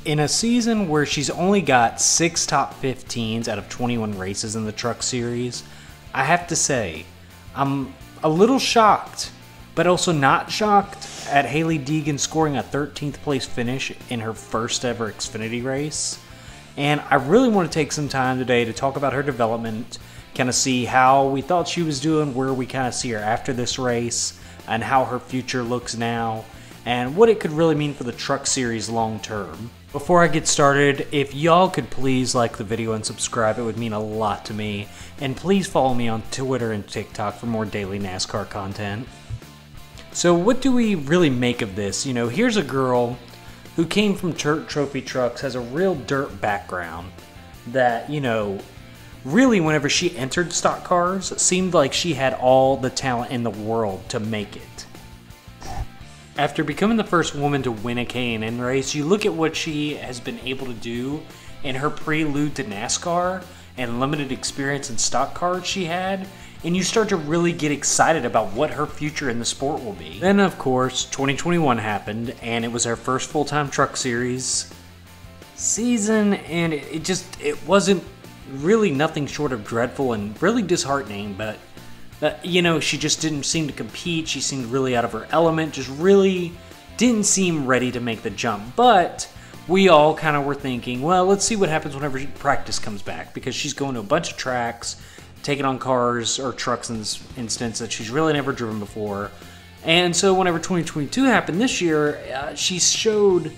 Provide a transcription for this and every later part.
In a season where she's only got 6 top 15s out of 21 races in the Truck Series, I have to say, I'm a little shocked, but also not shocked at Hailie Deegan scoring a 13th place finish in her first ever Xfinity race. And I really want to take some time today to talk about her development, kind of see how we thought she was doing, where we kind of see her after this race, and how her future looks now, and what it could really mean for the Truck Series long term. Before I get started, if y'all could please like the video and subscribe, it would mean a lot to me. And please follow me on Twitter and TikTok for more daily NASCAR content. So what do we really make of this? You know, here's a girl who came from trophy trucks, has a real dirt background that, you know, really whenever she entered stock cars, it seemed like she had all the talent in the world to make it. After becoming the first woman to win a K&N race, you look at what she has been able to do in her prelude to NASCAR and limited experience in stock cars she had, and you start to really get excited about what her future in the sport will be. Then, of course, 2021 happened, and it was her first full-time Truck Series season, and it wasn't really nothing short of dreadful and really disheartening, but you know, she just didn't seem to compete. She seemed really out of her element, just really didn't seem ready to make the jump. But we all kind of were thinking, well, let's see what happens whenever practice comes back, because she's going to a bunch of tracks, taking on cars or trucks in this instance that she's really never driven before. And so whenever 2022 happened this year, she showed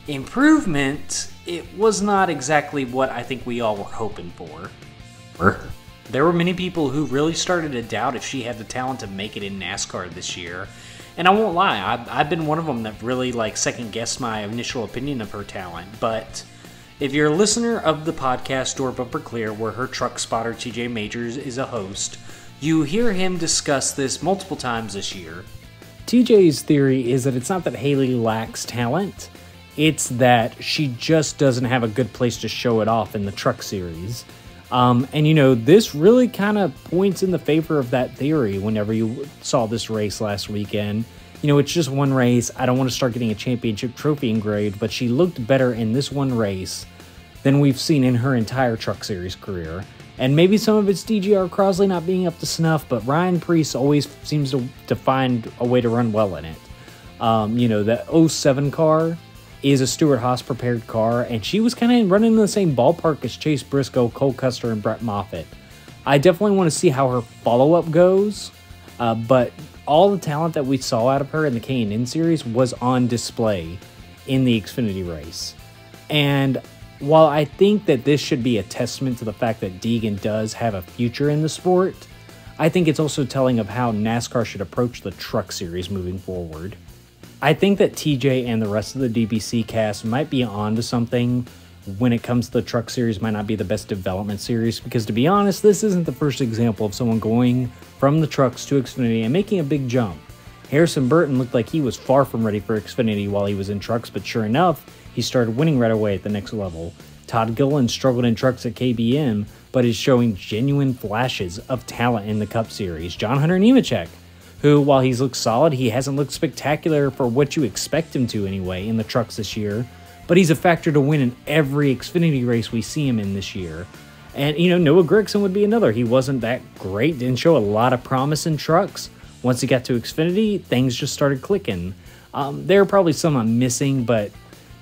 improvement. It was not exactly what I think we all were hoping for. There were many people who really started to doubt if she had the talent to make it in NASCAR this year. And I won't lie, I've been one of them that really second-guessed my initial opinion of her talent. But if you're a listener of the podcast Door Bumper Clear, where her truck spotter TJ Majors is a host, you hear him discuss this multiple times this year. TJ's theory is that it's not that Hailie lacks talent, it's that she just doesn't have a good place to show it off in the Truck Series. And you know, this really kind of points in the favor of that theory whenever you saw this race last weekend. You know, it's just one race. I don't want to start getting a championship trophy engraved, but she looked better in this one race than we've seen in her entire Truck Series career. And maybe some of it's DGR Crosley not being up to snuff, but Ryan Preece always seems to find a way to run well in it. You know, the 07 car is a Stewart-Haas prepared car, and she was kind of running in the same ballpark as Chase Briscoe, Cole Custer, and Brett Moffitt. I definitely want to see how her follow-up goes, but all the talent that we saw out of her in the K&N series was on display in the Xfinity race. And while I think that this should be a testament to the fact that Deegan does have a future in the sport, I think it's also telling of how NASCAR should approach the Truck Series moving forward. I think that TJ and the rest of the DBC cast might be onto something when it comes to the Truck Series. Might not be the best development series, because to be honest, this isn't the first example of someone going from the trucks to Xfinity and making a big jump. Harrison Burton looked like he was far from ready for Xfinity while he was in trucks, but sure enough, he started winning right away at the next level. Todd Gilliland struggled in trucks at KBM, but is showing genuine flashes of talent in the Cup Series. John Hunter Nemechek, who, while he's looked solid, he hasn't looked spectacular for what you expect him to anyway in the trucks this year, but he's a factor to win in every Xfinity race we see him in this year. And, you know, Noah Gragson would be another. He wasn't that great, didn't show a lot of promise in trucks. Once he got to Xfinity, things just started clicking. There are probably some I'm missing, but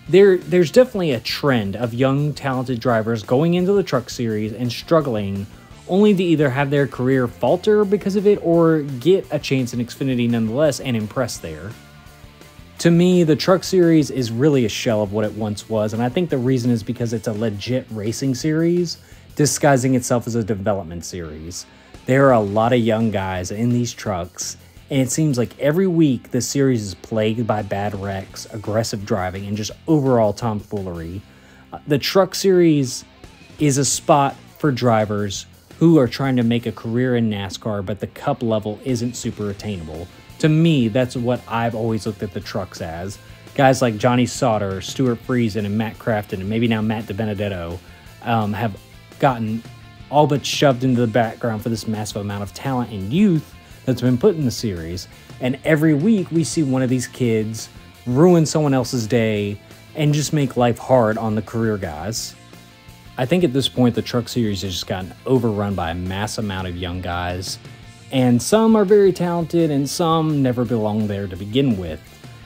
there's definitely a trend of young, talented drivers going into the Truck Series and struggling, only to either have their career falter because of it or get a chance in Xfinity nonetheless and impress there. To me, the Truck Series is really a shell of what it once was, and I think the reason is because it's a legit racing series disguising itself as a development series. There are a lot of young guys in these trucks, and it seems like every week the series is plagued by bad wrecks, aggressive driving, and just overall tomfoolery. The Truck Series is a spot for drivers who are trying to make a career in NASCAR, but the Cup level isn't super attainable. To me, that's what I've always looked at the trucks as. Guys like Johnny Sauter, Stuart Friesen, and Matt Crafton, and maybe now Matt DiBenedetto, have gotten all but shoved into the background for this massive amount of talent and youth that's been put in the series. And every week we see one of these kids ruin someone else's day, and just make life hard on the career guys. I think at this point, the Truck Series has just gotten overrun by a mass amount of young guys, and some are very talented and some never belonged there to begin with,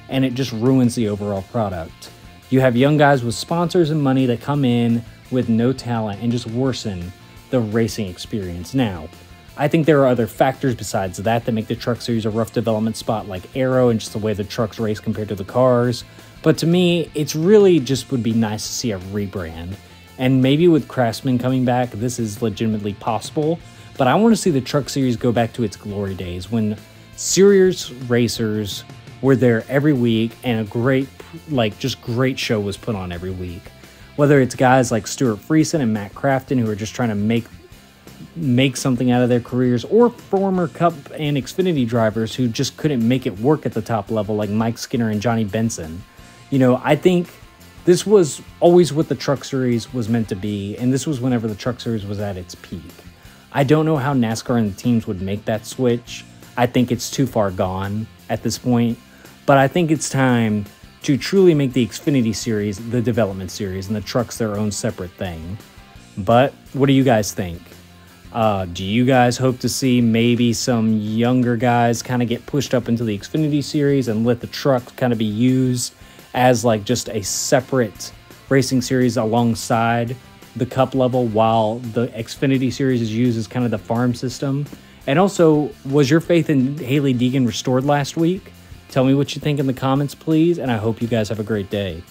and it just ruins the overall product. You have young guys with sponsors and money that come in with no talent and just worsen the racing experience. Now, I think there are other factors besides that make the Truck Series a rough development spot, like aero and just the way the trucks race compared to the cars. But to me, it's really just would be nice to see a rebrand. And maybe with Craftsman coming back, this is legitimately possible. But I want to see the Truck Series go back to its glory days when serious racers were there every week and a great show was put on every week. Whether it's guys like Stuart Friesen and Matt Crafton who are just trying to make something out of their careers, or former Cup and Xfinity drivers who just couldn't make it work at the top level like Mike Skinner and Johnny Benson. You know, I think this was always what the Truck Series was meant to be, and this was whenever the Truck Series was at its peak. I don't know how NASCAR and the teams would make that switch. I think it's too far gone at this point, but I think it's time to truly make the Xfinity Series the development series and the trucks their own separate thing. But what do you guys think? Do you guys hope to see maybe some younger guys kind of get pushed up into the Xfinity Series and let the truck kind of be used as like just a separate racing series alongside the Cup level, while the Xfinity Series is used as kind of the farm system? And also, was your faith in Hailie Deegan restored last week? Tell me what you think in the comments, please, and I hope you guys have a great day.